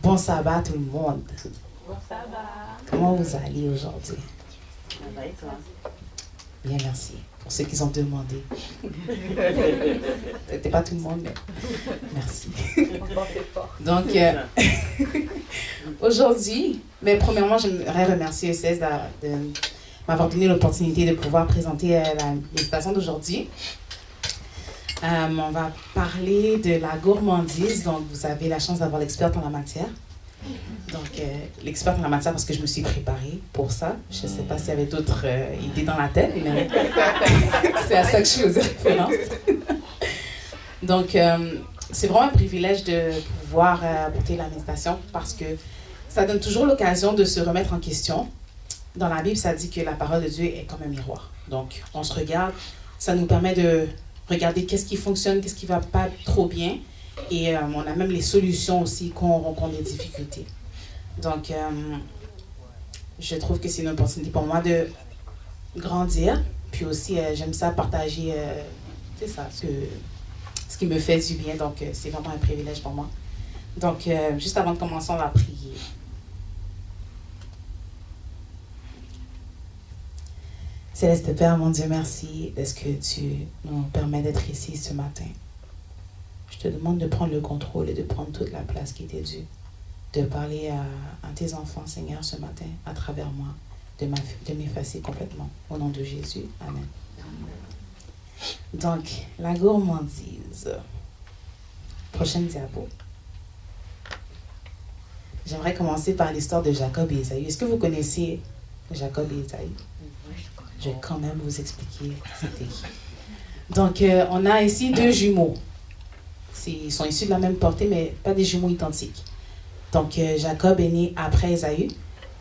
Bon sabbat tout le monde. Bon sabbat. Comment vous allez aujourd'hui? Ça va et toi? Bien, merci. Pour ceux qui ont demandé. C'était pas tout le monde, mais merci. Donc, aujourd'hui, mais premièrement, j'aimerais remercier ECS de m'avoir donné l'opportunité de pouvoir présenter la méditation d'aujourd'hui. On va parler de la gourmandise. Donc, vous avez la chance d'avoir l'experte en la matière. Donc, l'experte en la matière parce que je me suis préparée pour ça. Je ne sais pas s'il y avait d'autres idées dans la tête, mais c'est à ça que je faisais référence. Donc, c'est vraiment un privilège de pouvoir apporter la méditation parce que ça donne toujours l'occasion de se remettre en question. Dans la Bible, ça dit que la parole de Dieu est comme un miroir. Donc, on se regarde, ça nous permet de regarder qu'est-ce qui fonctionne, qu'est-ce qui ne va pas trop bien. Et on a même les solutions aussi quand on rencontre des difficultés. Donc, je trouve que c'est une opportunité pour moi de grandir. Puis aussi, j'aime ça partager, c'est ça, ce qui me fait du bien. Donc, c'est vraiment un privilège pour moi. Donc, juste avant de commencer, on va prier. Céleste Père, mon Dieu, merci de ce que tu nous permets d'être ici ce matin. Je te demande de prendre le contrôle et de prendre toute la place qui t'est due. De parler à tes enfants, Seigneur, ce matin, à travers moi, de m'effacer complètement. Au nom de Jésus. Amen. Donc, la gourmandise. Prochaine diapo. J'aimerais commencer par l'histoire de Jacob et Ésaü. Est-ce que vous connaissez Jacob et Ésaü? Je vais quand même vous expliquer c'était qui. Donc, on a ici deux jumeaux. Ils sont issus de la même portée, mais pas des jumeaux identiques. Donc, Jacob est né après Ésaü,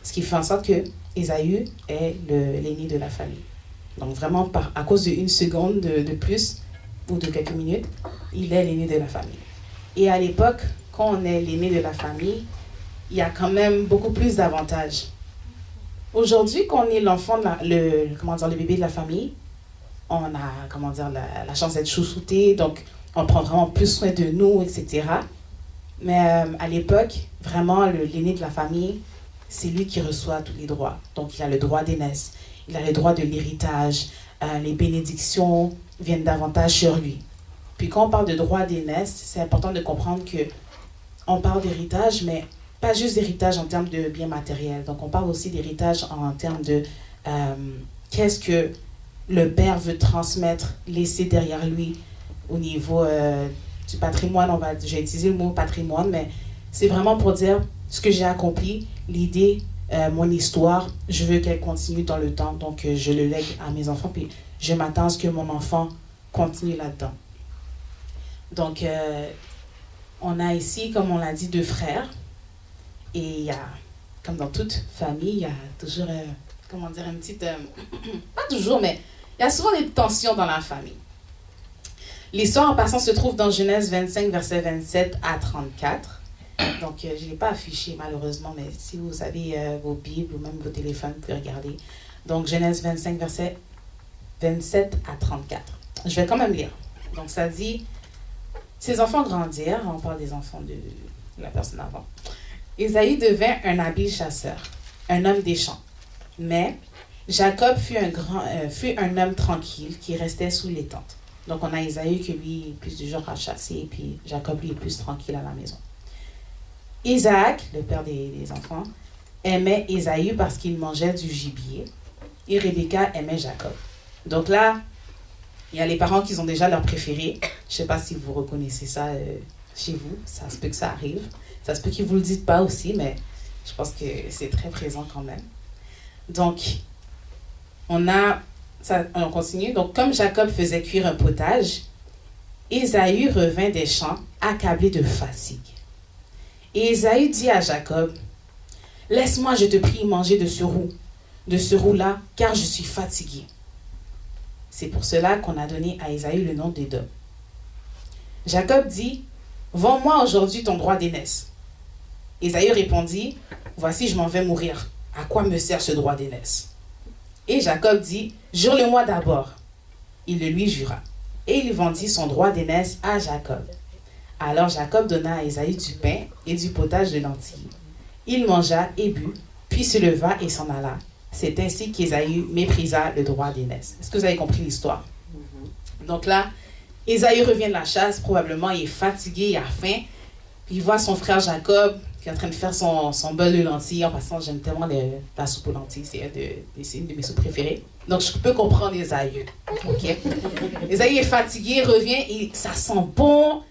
ce qui fait en sorte que Ésaü est l'aîné de la famille. Donc, vraiment, à cause d'une seconde de plus, ou de quelques minutes, il est l'aîné de la famille. Et à l'époque, quand on est l'aîné de la famille, il y a quand même beaucoup plus d'avantages. Aujourd'hui, quand on est l'enfant, le bébé de la famille, on a, la chance d'être chouchouté, donc on prend vraiment plus soin de nous, etc. Mais à l'époque, vraiment, l'aîné de la famille, c'est lui qui reçoit tous les droits. Donc, il a le droit d'aînesse, il a le droit de l'héritage, les bénédictions viennent davantage sur lui. Puis quand on parle de droit d'aînesse, c'est important de comprendre qu'on parle d'héritage, mais pas juste d'héritage en termes de biens matériels. Donc, on parle aussi d'héritage en termes de qu'est-ce que le père veut transmettre, laisser derrière lui au niveau du patrimoine. J'ai utilisé le mot patrimoine, mais c'est vraiment pour dire ce que j'ai accompli, l'idée, mon histoire, je veux qu'elle continue dans le temps. Donc, je le lègue à mes enfants, puis je m'attends à ce que mon enfant continue là-dedans. Donc, on a ici, comme on l'a dit, deux frères. Et il y a, comme dans toute famille, il y a toujours, une petite... pas toujours, mais il y a souvent des tensions dans la famille. L'histoire en passant se trouve dans Genèse 25, versets 27 à 34. Donc, je ne l'ai pas affiché malheureusement, mais si vous avez vos Bibles ou même vos téléphones, vous pouvez regarder. Donc, Genèse 25, versets 27 à 34. Je vais quand même lire. Donc, ça dit, ses enfants grandirent, on parle des enfants de la personne avant. Ésaü devint un habile chasseur, un homme des champs. Mais Jacob fut un homme tranquille qui restait sous les tentes. Donc, on a Ésaü qui, lui, est plus du genre à chasser, et puis Jacob, lui, est plus tranquille à la maison. Isaac, le père des enfants, aimait Ésaü parce qu'il mangeait du gibier, et Rebecca aimait Jacob. Donc là, il y a les parents qui ont déjà leur préféré. Je ne sais pas si vous reconnaissez ça chez vous, ça se peut que ça arrive. Ça se peut qu'ils ne vous le dites pas aussi, mais je pense que c'est très présent quand même. Donc, on continue. Donc, comme Jacob faisait cuire un potage, Ésaü revint des champs, accablé de fatigue. Et Ésaü dit à Jacob, « Laisse-moi, je te prie, manger de ce roux-là, car je suis fatigué. » C'est pour cela qu'on a donné à Ésaü le nom d'Édom. Jacob dit, « Vends-moi aujourd'hui ton droit d'aînesse. » Ésaü répondit, « Voici, je m'en vais mourir. À quoi me sert ce droit d'aînesse? » Et Jacob dit, « Jure-le-moi d'abord. » Il le lui jura. Et il vendit son droit d'aînesse à Jacob. Alors Jacob donna à Ésaü du pain et du potage de lentilles. Il mangea et but, puis se leva et s'en alla. C'est ainsi qu'Ésaü méprisa le droit d'aînesse. Est-ce que vous avez compris l'histoire? Donc là, Ésaü revient de la chasse, probablement, il est fatigué, il a faim. Puis il voit son frère Jacob qui est en train de faire son bol de lentilles. En passant, j'aime tellement la soupe aux lentilles, c'est une de mes soupes préférées. Donc je peux comprendre Ésaü. Okay? Ésaü est fatigué, il revient, et ça sent bon,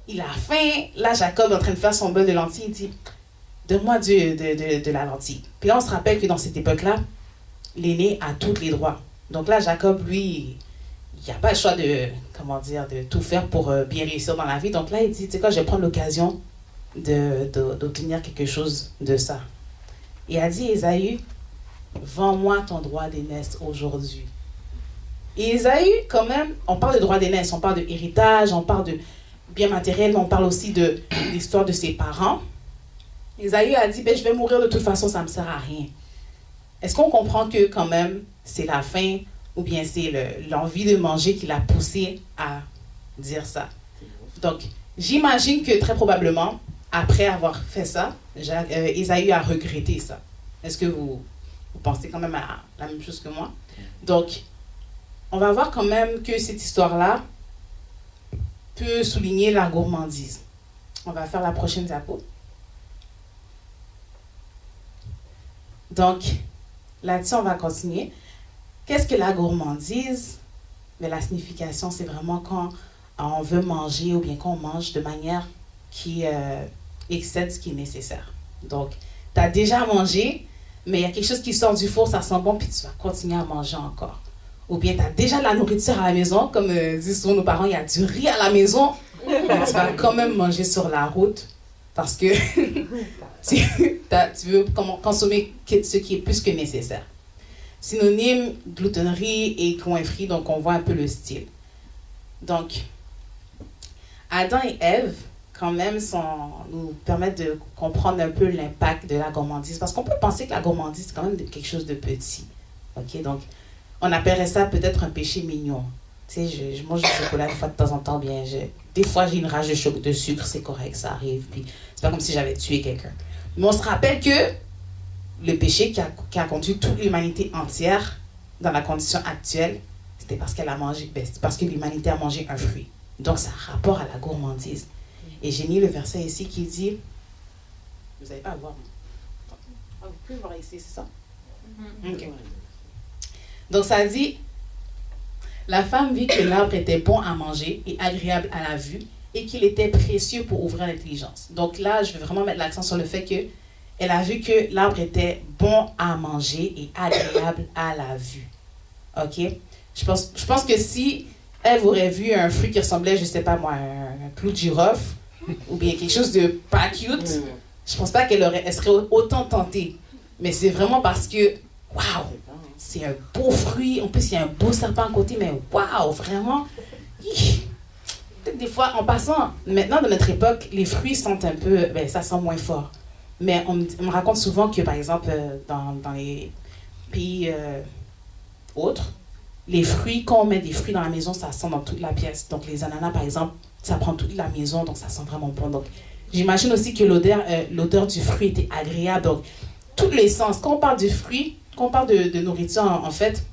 il a faim. Là, Jacob est en train de faire son bol de lentilles, il dit « Donne-moi de la lentille. » Puis là, on se rappelle que dans cette époque-là, l'aîné a tous les droits. Donc là, Jacob, lui, il n'a pas le choix de tout faire pour bien réussir dans la vie. Donc là, il dit, tu sais quoi, je vais prendre l'occasion d'obtenir quelque chose de ça. Il a dit, Ésaü, vends-moi ton droit d'aînesse aujourd'hui. Et Ésaü, quand même, on parle de droit d'aînesse, on parle de héritage, on parle de bien matériel, mais on parle aussi de l'histoire de ses parents. Ésaü a dit, je vais mourir de toute façon, ça ne me sert à rien. Est-ce qu'on comprend que quand même, c'est la faim ou bien c'est l'envie de manger qui l'a poussé à dire ça? Donc, j'imagine que très probablement, après avoir fait ça, Ésaü a regretté ça. Est-ce que vous pensez quand même à la même chose que moi? Donc, on va voir quand même que cette histoire-là peut souligner la gourmandise. On va faire la prochaine diapo. Donc, là-dessus, on va continuer. Qu'est-ce que la gourmandise? Mais la signification, c'est vraiment quand on veut manger ou bien qu'on mange de manière qui excède ce qui est nécessaire. Donc, tu as déjà mangé, mais il y a quelque chose qui sort du four, ça sent bon, puis tu vas continuer à manger encore. Ou bien tu as déjà de la nourriture à la maison, comme disent souvent nos parents, il y a du riz à la maison, mais tu vas quand même manger sur la route parce que tu veux consommer ce qui est plus que nécessaire. Synonyme, gloutonnerie et coinfrie, donc on voit un peu le style. Donc, Adam et Ève, quand même, nous permettent de comprendre un peu l'impact de la gourmandise, parce qu'on peut penser que la gourmandise, c'est quand même quelque chose de petit. Ok, donc, on appellerait ça peut-être un péché mignon. Tu sais, je mange du chocolat une fois de temps en temps, bien. Des fois, j'ai une rage de sucre, c'est correct, ça arrive. Puis, c'est pas comme si j'avais tué quelqu'un. Mais on se rappelle que le péché qui a conduit toute l'humanité entière dans la condition actuelle, c'était parce qu'elle a mangé, c'est parce que l'humanité a mangé un fruit. Donc, ça a rapport à la gourmandise. Et j'ai mis le verset ici qui dit, vous n'allez pas à voir. Vous pouvez voir ici, c'est ça? Ok. Donc, ça dit, la femme vit que l'arbre était bon à manger et agréable à la vue et qu'il était précieux pour ouvrir l'intelligence. Donc là, je vais vraiment mettre l'accent sur le fait que elle a vu que l'arbre était bon à manger et agréable à la vue. OK? Je pense que si elle aurait vu un fruit qui ressemblait, je ne sais pas moi, un clou de girofle ou bien quelque chose de pas cute, je pense pas elle serait autant tentée. Mais c'est vraiment parce que, waouh, c'est un beau fruit. En plus, il y a un beau serpent à côté, mais waouh, vraiment. Peut-être des fois, en passant, maintenant, dans notre époque, les fruits sentent un peu, ça sent moins fort. Mais on me raconte souvent que, par exemple, dans les pays autres, les fruits, quand on met des fruits dans la maison, ça sent dans toute la pièce. Donc, les ananas, par exemple, ça prend toute la maison, donc ça sent vraiment bon. Donc, j'imagine aussi que l'odeur du fruit était agréable. Donc, tous les sens. Quand on parle du fruit, quand on parle de nourriture, en fait,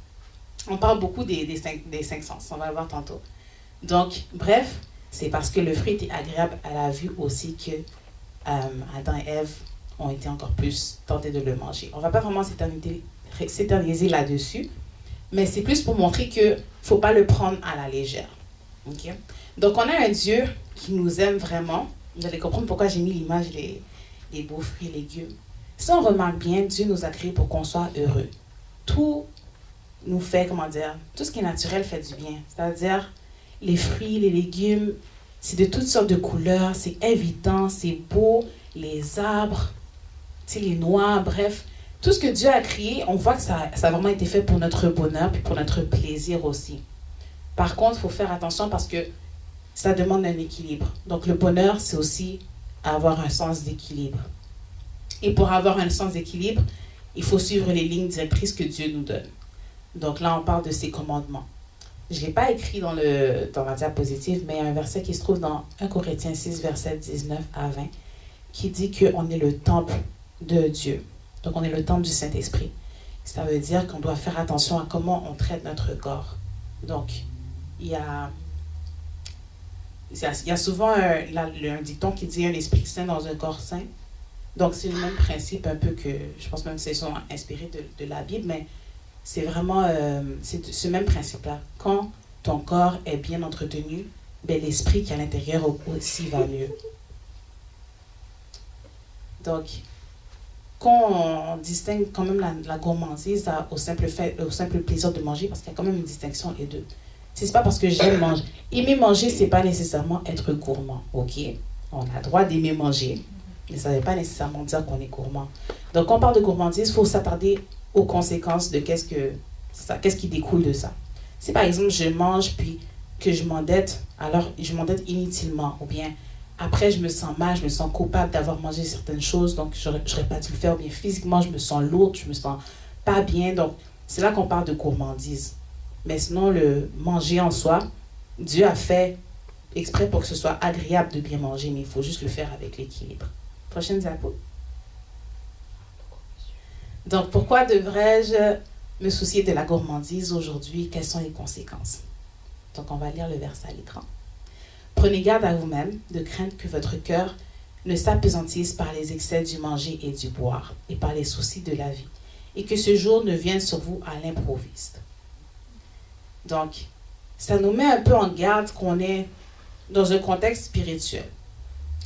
on parle beaucoup des cinq sens. On va le voir tantôt. Donc, bref, c'est parce que le fruit était agréable à la vue aussi que Adam et Ève ont été encore plus tentés de le manger. On ne va pas vraiment s'éterniser là-dessus, mais c'est plus pour montrer qu'il ne faut pas le prendre à la légère. Okay? Donc, on a un Dieu qui nous aime vraiment. Vous allez comprendre pourquoi j'ai mis l'image des beaux fruits et légumes. Si on remarque bien, Dieu nous a créés pour qu'on soit heureux. Tout nous fait, tout ce qui est naturel fait du bien. C'est-à-dire, les fruits, les légumes, c'est de toutes sortes de couleurs, c'est évident, c'est beau, les arbres, les noix, bref. Tout ce que Dieu a créé, on voit que ça a vraiment été fait pour notre bonheur puis pour notre plaisir aussi. Par contre, il faut faire attention parce que ça demande un équilibre. Donc, le bonheur, c'est aussi avoir un sens d'équilibre. Et pour avoir un sens d'équilibre, il faut suivre les lignes directrices que Dieu nous donne. Donc là, on parle de ses commandements. Je ne l'ai pas écrit dans ma diapositive, mais il y a un verset qui se trouve dans 1 Corinthiens 6, verset 19 à 20, qui dit qu'on est le temple de Dieu. Donc, on est le temple du Saint-Esprit. Ça veut dire qu'on doit faire attention à comment on traite notre corps. Donc, il y a souvent un dicton qui dit un esprit saint dans un corps saint. Donc, c'est le même principe un peu que, je pense même que c'est inspiré de la Bible, mais c'est vraiment c'est ce même principe-là. Quand ton corps est bien entretenu, ben, l'esprit qui est à l'intérieur aussi va mieux. Donc, quand on distingue quand même la gourmandise au simple plaisir de manger, parce qu'il y a quand même une distinction entre les deux. C'est pas parce que j'aime manger. Aimer manger, c'est pas nécessairement être gourmand, ok? On a le droit d'aimer manger, mais ça ne veut pas nécessairement dire qu'on est gourmand. Donc, quand on parle de gourmandise, il faut s'attarder aux conséquences de qu'est-ce qui découle de ça. Si par exemple, je mange puis que je m'endette, alors je m'endette inutilement, ou bien après, je me sens mal, je me sens coupable d'avoir mangé certaines choses, donc je n'aurais pas dû le faire. Ou bien physiquement, je me sens lourde, je me sens pas bien. Donc, c'est là qu'on parle de gourmandise. Mais sinon, le manger en soi, Dieu a fait exprès pour que ce soit agréable de bien manger, mais il faut juste le faire avec l'équilibre. Prochaine diapo. Donc, pourquoi devrais-je me soucier de la gourmandise aujourd'hui? Quelles sont les conséquences? Donc, on va lire le verset à l'écran. Prenez garde à vous-même de craindre que votre cœur ne s'appesantisse par les excès du manger et du boire et par les soucis de la vie, et que ce jour ne vienne sur vous à l'improviste. Donc, ça nous met un peu en garde qu'on est dans un contexte spirituel.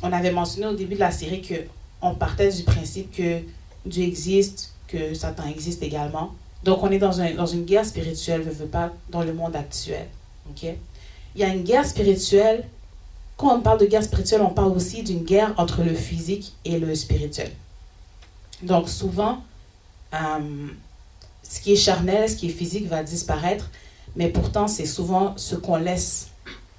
On avait mentionné au début de la série qu'on partait du principe que Dieu existe, que Satan existe également. Donc, on est dans une guerre spirituelle, je ne veux pas, dans le monde actuel. Okay? Il y a une guerre spirituelle. Quand on parle de guerre spirituelle, on parle aussi d'une guerre entre le physique et le spirituel. Donc, souvent, ce qui est charnel, ce qui est physique va disparaître, mais pourtant, c'est souvent ce qu'on laisse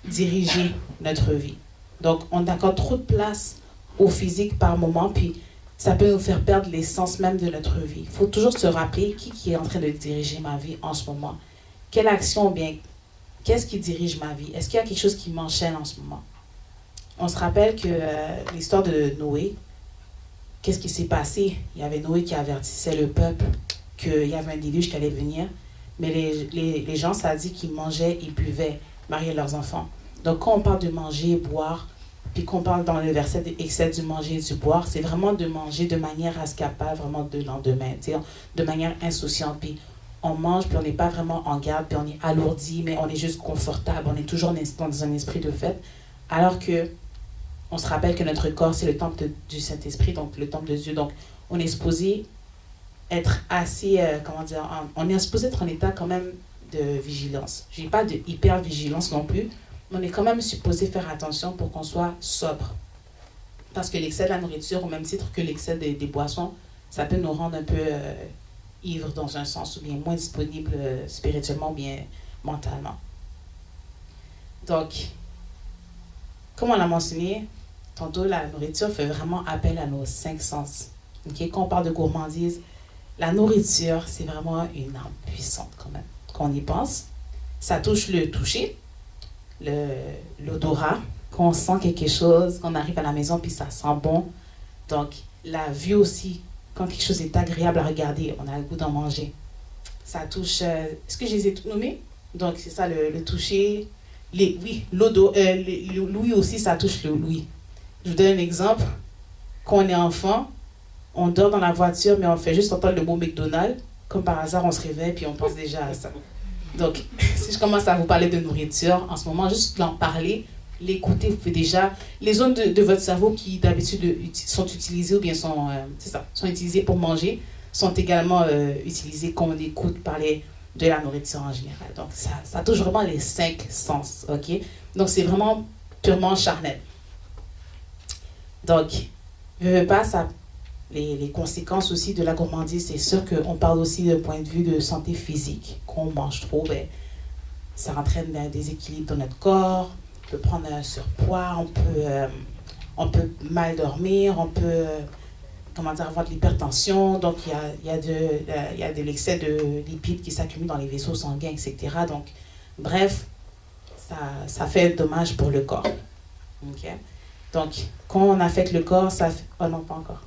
diriger notre vie. Donc, on accorde trop de place au physique par moment, puis ça peut nous faire perdre l'essence même de notre vie. Il faut toujours se rappeler qui est en train de diriger ma vie en ce moment. Quelle action, bien, qu'est-ce qui dirige ma vie? Est-ce qu'il y a quelque chose qui m'enchaîne en ce moment? On se rappelle que l'histoire de Noé, qu'est-ce qui s'est passé? Il y avait Noé qui avertissait le peuple qu'il y avait un déluge qui allait venir, mais les gens, ça dit qu'ils mangeaient, ils buvaient, mariaient leurs enfants. Donc, quand on parle de manger, boire, puis qu'on parle dans le verset d'excès du manger et du boire, c'est vraiment de manger de manière à ce qu'il n'y a pas vraiment de lendemain, de manière insouciante. Puis on mange, puis on n'est pas vraiment en garde, puis on est alourdi, mais on est juste confortable, on est toujours dans un esprit de fête, alors que on se rappelle que notre corps, c'est le temple du Saint-Esprit, donc le temple de Dieu. Donc, on est supposé être assez, on est supposé être en état quand même de vigilance. Je n'ai pas de hyper-vigilance non plus, mais on est quand même supposé faire attention pour qu'on soit sobre. Parce que l'excès de la nourriture, au même titre que l'excès des boissons, ça peut nous rendre un peu ivres dans un sens, ou bien moins disponibles spirituellement ou bien mentalement. Donc, comme on l'a mentionné, tantôt, la nourriture fait vraiment appel à nos 5 sens. Okay? Quand on parle de gourmandise, la nourriture, c'est vraiment une arme puissante quand même. Quand on y pense, ça touche le toucher, l'odorat, quand on sent quelque chose, quand on arrive à la maison puis ça sent bon. Donc, la vue aussi, quand quelque chose est agréable à regarder, on a le goût d'en manger. Ça touche... est-ce que je les ai toutes nommées? Donc, c'est ça, le toucher... l'ouïe aussi, ça touche l'ouïe. Je vous donne un exemple. Quand on est enfant, on dort dans la voiture, mais on fait juste entendre le mot McDonald's. Comme par hasard, on se réveille puis on pense déjà à ça. Donc, si je commence à vous parler de nourriture, en ce moment, juste d'en parler, l'écouter, vous pouvez déjà... Les zones de votre cerveau qui, d'habitude, sont utilisées ou bien sont utilisées pour manger, sont également utilisées quand on écoute parler de la nourriture en général. Donc, ça touche vraiment les 5 sens, ok? Donc, c'est vraiment purement charnel. Donc, je ne veux pas ça... Les conséquences aussi de la gourmandise, c'est sûr qu'on parle aussi d'un point de vue de santé physique. Quand on mange trop, ça entraîne un déséquilibre dans notre corps, on peut prendre un surpoids, on peut mal dormir, on peut avoir de l'hypertension, donc il y a de l'excès de lipides qui s'accumulent dans les vaisseaux sanguins, etc. Donc, Bref, ça fait dommage pour le corps. Okay? Donc, quand on affecte le corps, ça... Oh non, pas encore.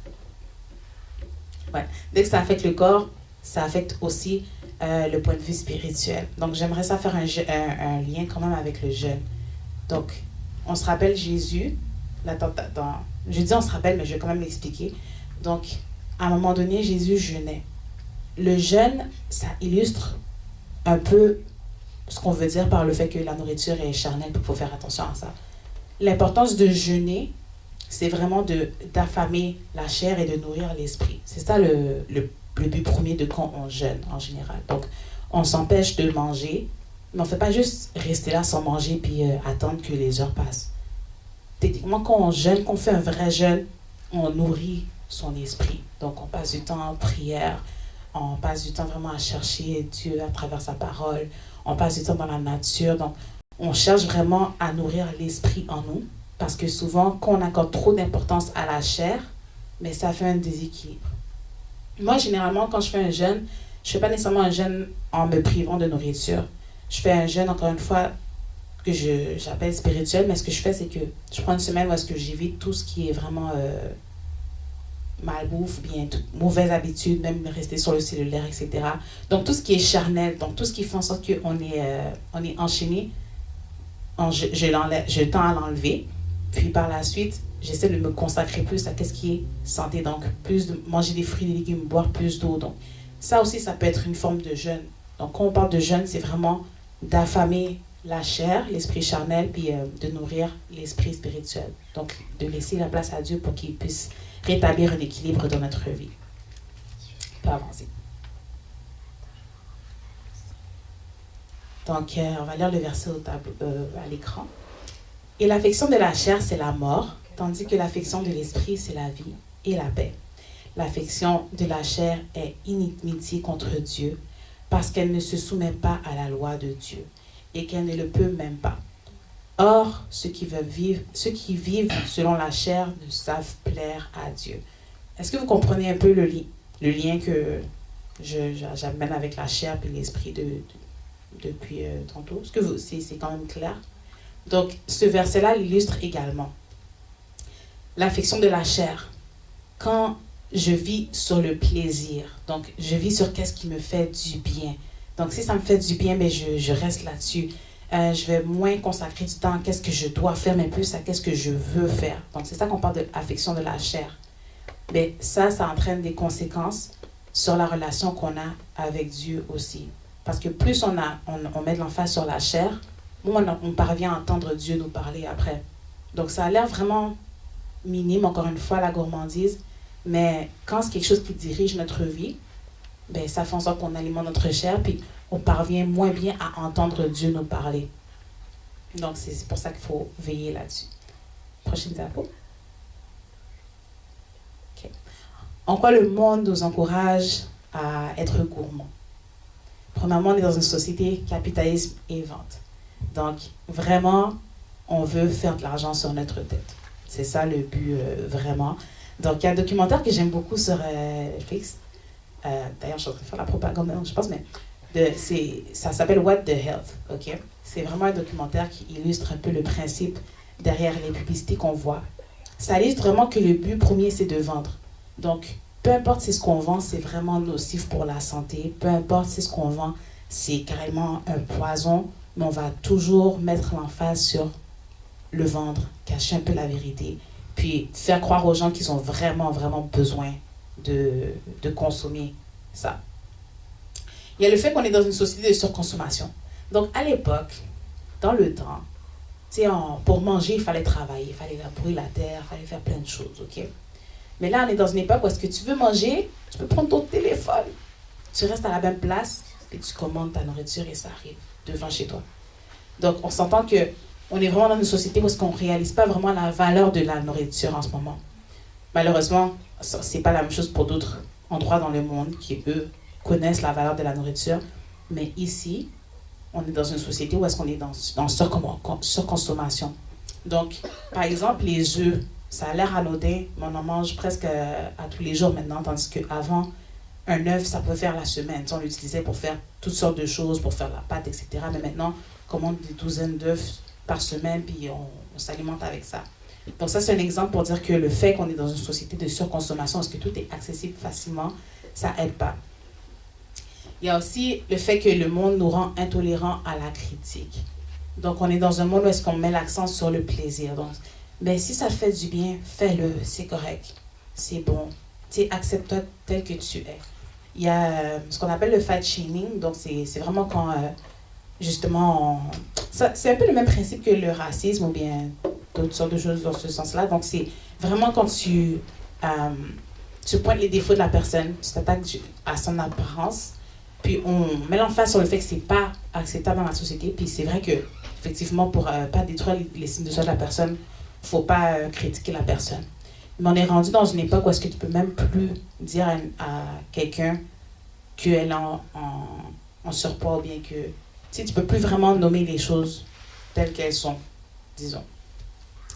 Ouais. Dès que ça affecte le corps, ça affecte aussi le point de vue spirituel. Donc, j'aimerais ça faire un lien quand même avec le jeûne. Donc, on se rappelle Jésus. Je dis on se rappelle, mais je vais quand même l'expliquer. Donc, à un moment donné, Jésus jeûnait. Le jeûne, ça illustre un peu ce qu'on veut dire par le fait que la nourriture est charnelle, il faut faire attention à ça. L'importance de jeûner, c'est vraiment d'affamer la chair et de nourrir l'esprit. C'est ça le but premier de quand on jeûne en général. Donc, on s'empêche de manger, mais on ne fait pas juste rester là sans manger puis attendre que les heures passent. Techniquement, quand on jeûne, quand on fait un vrai jeûne, on nourrit son esprit. Donc, on passe du temps en prière, on passe du temps vraiment à chercher Dieu à travers sa parole, on passe du temps dans la nature. Donc, on cherche vraiment à nourrir l'esprit en nous, parce que souvent, quand on accorde trop d'importance à la chair, mais ça fait un déséquilibre. Moi, généralement, quand je fais un jeûne, je ne fais pas nécessairement un jeûne en me privant de nourriture. Je fais un jeûne, encore une fois, que j'appelle spirituel, mais ce que je fais, c'est que je prends une semaine où est-ce que j'évite tout ce qui est vraiment malbouffe, bien mauvaise habitude, même rester sur le cellulaire, etc. Donc, tout ce qui est charnel, donc tout ce qui fait en sorte qu'on est enchaîné, je tends à l'enlever. Puis par la suite, j'essaie de me consacrer plus à ce qui est santé. Donc, plus de manger des fruits, des légumes, boire plus d'eau. Donc, ça aussi, ça peut être une forme de jeûne. Donc, quand on parle de jeûne, c'est vraiment d'affamer la chair, l'esprit charnel, puis de nourrir l'esprit spirituel. Donc, de laisser la place à Dieu pour qu'il puisse rétablir un équilibre dans notre vie. On peut avancer. Donc, on va lire le verset à l'écran. Et l'affection de la chair, c'est la mort, tandis que l'affection de l'esprit, c'est la vie et la paix. L'affection de la chair est inimitié contre Dieu, parce qu'elle ne se soumet pas à la loi de Dieu, et qu'elle ne le peut même pas. Or, ceux qui vivent selon la chair ne savent plaire à Dieu. Est-ce que vous comprenez un peu le lien que j'amène avec la chair et l'esprit depuis tantôt? Est-ce que c'est quand même clair? Donc, ce verset-là l'illustre également. L'affection de la chair. Quand je vis sur le plaisir, donc je vis sur qu'est-ce qui me fait du bien. Donc, si ça me fait du bien, mais je reste là-dessus. Je vais moins consacrer du temps à qu'est-ce que je dois faire, mais plus à qu'est-ce que je veux faire. Donc, c'est ça qu'on parle de l'affection de la chair. Mais ça entraîne des conséquences sur la relation qu'on a avec Dieu aussi. Parce que plus on met de l'emphase sur la chair, moins on parvient à entendre Dieu nous parler après. Donc, ça a l'air vraiment minime, encore une fois, la gourmandise. Mais quand c'est quelque chose qui dirige notre vie, ben, ça fait en sorte qu'on alimente notre chair, puis on parvient moins bien à entendre Dieu nous parler. Donc, c'est pour ça qu'il faut veiller là-dessus. Prochaine diapo. Okay. En quoi le monde nous encourage à être gourmand? Premièrement, on est dans une société capitalisme et vente. Donc, vraiment, on veut faire de l'argent sur notre tête. C'est ça le but, vraiment. Donc, il y a un documentaire que j'aime beaucoup sur Netflix. D'ailleurs, je suis en train de faire la propagande, je pense, mais ça s'appelle What the Health, ok? C'est vraiment un documentaire qui illustre un peu le principe derrière les publicités qu'on voit. Ça illustre vraiment que le but premier, c'est de vendre. Donc, peu importe si ce qu'on vend, c'est vraiment nocif pour la santé, peu importe si ce qu'on vend, c'est carrément un poison, mais on va toujours mettre l'emphase sur le vendre, cacher un peu la vérité, puis faire croire aux gens qu'ils ont vraiment, vraiment besoin de consommer ça. Il y a le fait qu'on est dans une société de surconsommation. Donc, à l'époque, dans le temps, pour manger, il fallait travailler, il fallait labourer la terre, il fallait faire plein de choses, ok? Mais là, on est dans une époque où est-ce que tu veux manger, tu peux prendre ton téléphone, tu restes à la même place, et tu commandes ta nourriture et ça arrive devant chez toi. Donc, on s'entend qu'on est vraiment dans une société où est-ce qu'on ne réalise pas vraiment la valeur de la nourriture en ce moment. Malheureusement, ce n'est pas la même chose pour d'autres endroits dans le monde qui, eux, connaissent la valeur de la nourriture. Mais ici, on est dans une société où est-ce qu'on est dans surconsommation. Donc, par exemple, les œufs, ça a l'air anodin, mais on en mange presque à tous les jours maintenant, tandis qu'avant, un œuf, ça peut faire la semaine. On l'utilisait pour faire toutes sortes de choses, pour faire la pâte, etc. Mais maintenant, commande des douzaines d'œufs par semaine, puis on s'alimente avec ça. Donc ça, c'est un exemple pour dire que le fait qu'on est dans une société de surconsommation, est-ce que tout est accessible facilement, ça aide pas. Il y a aussi le fait que le monde nous rend intolérants à la critique. Donc on est dans un monde où est-ce qu'on met l'accent sur le plaisir. Donc, ben, si ça te fait du bien, fais-le, c'est correct, c'est bon. Accepte-toi tel que tu es. Il y a ce qu'on appelle le fat shaming, donc c'est vraiment quand, justement, c'est un peu le même principe que le racisme ou bien d'autres sortes de choses dans ce sens-là. Donc c'est vraiment quand tu pointes les défauts de la personne, tu t'attaques à son apparence, puis on met l'emphase sur le fait que c'est pas acceptable dans la société, puis c'est vrai que, effectivement, pour pas détruire les signes de soi de la personne, faut pas critiquer la personne. Mais on est rendu dans une époque où est-ce que tu peux même plus dire à quelqu'un qu'elle est en surpoids ou bien que... Tu peux plus vraiment nommer les choses telles qu'elles sont, disons.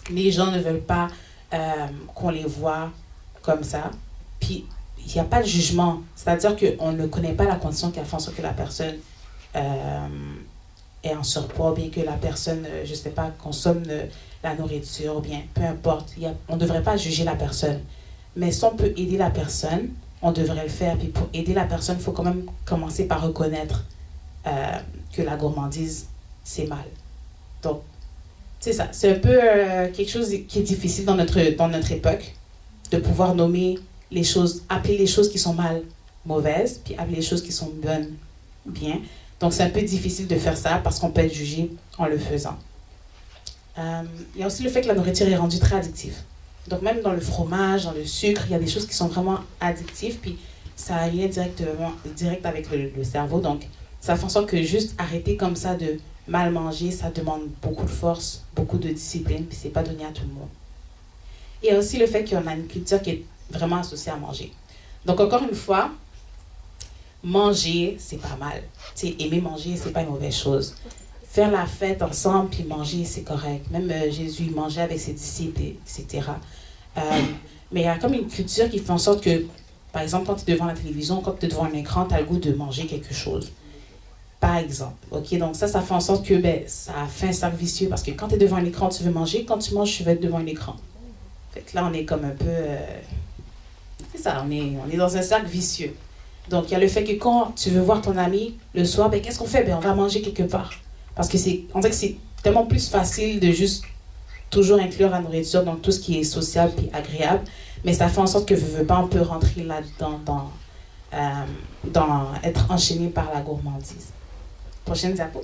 Les gens ne veulent pas qu'on les voit comme ça. Puis, il n'y a pas de jugement. C'est-à-dire qu'on ne connaît pas la condition qui a fait en sorte que la personne est en surpoids, ou bien que la personne, je ne sais pas, consomme la nourriture, ou bien peu importe. On ne devrait pas juger la personne. Mais si on peut aider la personne, on devrait le faire. Puis pour aider la personne, il faut quand même commencer par reconnaître que la gourmandise, c'est mal. Donc, c'est ça. C'est un peu quelque chose qui est difficile dans notre époque, de pouvoir nommer les choses, appeler les choses qui sont mal mauvaises, puis appeler les choses qui sont bonnes bien. Donc, c'est un peu difficile de faire ça parce qu'on peut être jugé en le faisant. Il y a aussi le fait que la nourriture est rendue très addictive. Donc, même dans le fromage, dans le sucre, il y a des choses qui sont vraiment addictives, puis ça a un lien direct avec le cerveau. Donc, ça fait en sorte que juste arrêter comme ça de mal manger, ça demande beaucoup de force, beaucoup de discipline, puis c'est pas donné à tout le monde. Et il y a aussi le fait qu'on a une culture qui est vraiment associée à manger. Donc, encore une fois, manger, c'est pas mal. Aimer manger, c'est pas une mauvaise chose. Faire la fête ensemble, puis manger, c'est correct. Même Jésus, il mangeait avec ses disciples, etc. Mais il y a comme une culture qui fait en sorte que, par exemple, quand tu es devant la télévision, quand tu es devant un écran, tu as le goût de manger quelque chose. Par exemple. OK? Donc ça fait en sorte que ça fait un cercle vicieux parce que quand tu es devant un écran, tu veux manger. Quand tu manges, tu veux être devant un écran. Fait que là, on est comme un peu... c'est ça, on est dans un cercle vicieux. Donc, il y a le fait que quand tu veux voir ton ami le soir, qu'est-ce qu'on fait? On va manger quelque part. Parce que on dirait que c'est tellement plus facile de juste toujours inclure la nourriture dans tout ce qui est social et agréable. Mais ça fait en sorte que, veux pas, on peut rentrer là-dedans dans être enchaîné par la gourmandise. Prochaine diapo.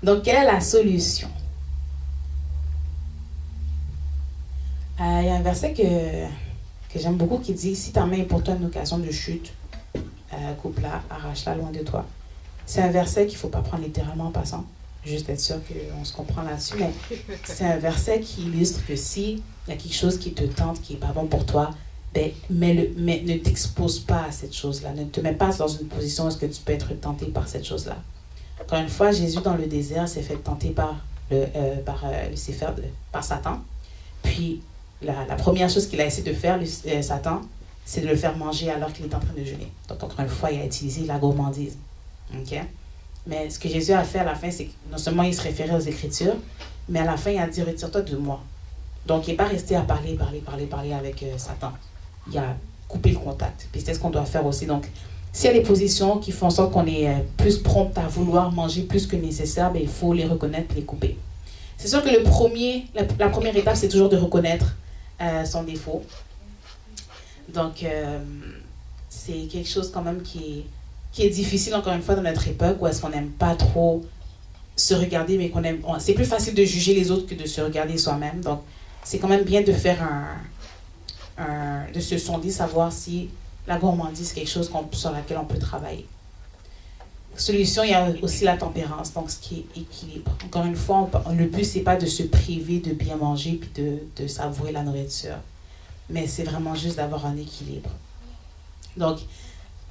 Donc, quelle est la solution? Il y a un verset que j'aime beaucoup qui dit « Si ta main est pour toi une occasion de chute, coupe-la, arrache-la loin de toi. » C'est un verset qu'il ne faut pas prendre littéralement en passant, juste être sûr qu'on se comprend là-dessus, mais c'est un verset qui illustre que s'il y a quelque chose qui te tente, qui n'est pas bon pour toi, mais ne t'expose pas à cette chose-là, ne te mets pas dans une position où est-ce que tu peux être tenté par cette chose-là. Encore une fois, Jésus dans le désert s'est fait tenter par Lucifer, par Satan, puis la première chose qu'il a essayé de faire, Satan, c'est de le faire manger alors qu'il est en train de jeûner. Donc, encore une fois, il a utilisé la gourmandise. Okay? Mais ce que Jésus a fait à la fin, c'est que non seulement il se référait aux Écritures, mais à la fin, il a dit « Retire-toi de moi ». Donc, il n'est pas resté à parler avec Satan. Il a coupé le contact. Puis c'est ce qu'on doit faire aussi. Donc, s'il y a des positions qui font en sorte qu'on est plus prompt à vouloir manger plus que nécessaire, il faut les reconnaître et les couper. C'est sûr que la première étape, c'est toujours de reconnaître son défaut. Donc, c'est quelque chose quand même qui est difficile, encore une fois, dans notre époque, où est-ce qu'on n'aime pas trop se regarder, mais c'est plus facile de juger les autres que de se regarder soi-même. Donc, c'est quand même bien de faire de se sonder, savoir si la gourmandise, c'est quelque chose sur laquelle on peut travailler. Solution, il y a aussi la tempérance, donc ce qui est équilibre. Encore une fois, le but, c'est pas de se priver de bien manger puis de savourer la nourriture, mais c'est vraiment juste d'avoir un équilibre. Donc,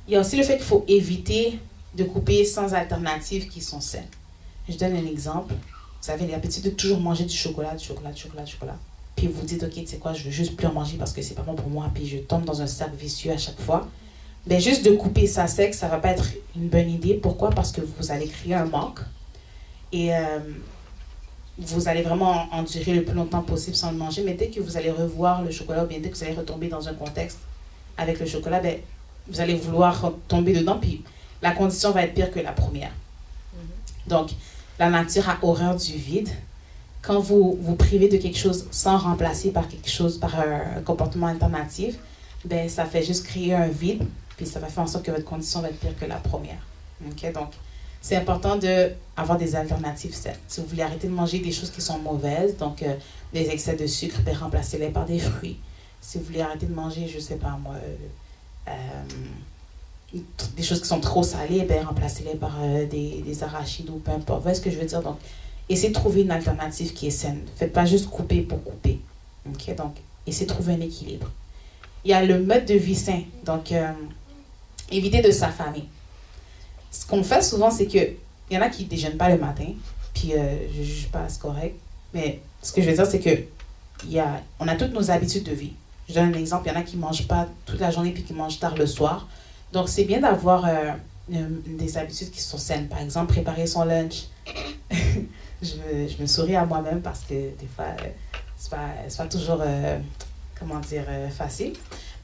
il y a aussi le fait qu'il faut éviter de couper sans alternatives qui sont saines. Je donne un exemple. Vous avez l'habitude de toujours manger du chocolat. Puis vous dites, OK, tu sais quoi, je veux juste plus en manger parce que c'est pas bon pour moi. Puis je tombe dans un cercle vicieux à chaque fois. ben juste de couper ça sec, ça ne va pas être une bonne idée. Pourquoi? Parce que vous allez créer un manque et vous allez vraiment endurer le plus longtemps possible sans le manger. Mais dès que vous allez revoir le chocolat ou bien dès que vous allez retomber dans un contexte avec le chocolat, ben, vous allez vouloir tomber dedans, puis la condition va être pire que la première. Donc, la nature a horreur du vide. Quand vous vous privez de quelque chose sans remplacer par quelque chose, par un comportement alternatif, ben, ça fait juste créer un vide, puis ça va faire en sorte que votre condition va être pire que la première. Okay? Donc, c'est important d'avoir des alternatives saines. Si vous voulez arrêter de manger des choses qui sont mauvaises, donc les excès de sucre, ben, remplacez-les par des fruits. Si vous voulez arrêter de manger, je ne sais pas moi, des choses qui sont trop salées, ben, remplacez-les par des arachides ou peu importe. Vous voyez ce que je veux dire? Donc, essayez de trouver une alternative qui est saine. Ne faites pas juste couper pour couper. Okay? Donc, essayez de trouver un équilibre. Il y a le mode de vie sain. Donc, évitez de s'affamer. Ce qu'on fait souvent, c'est qu'il y en a qui ne déjeunent pas le matin, puis je ne juge pas, c'est correct. Mais ce que je veux dire, c'est que on a toutes nos habitudes de vie. Je donne un exemple, il y en a qui ne mangent pas toute la journée puis qui mangent tard le soir. Donc, c'est bien d'avoir des habitudes qui sont saines. Par exemple, préparer son lunch. je me souris à moi-même parce que des fois, c'est pas toujours, facile.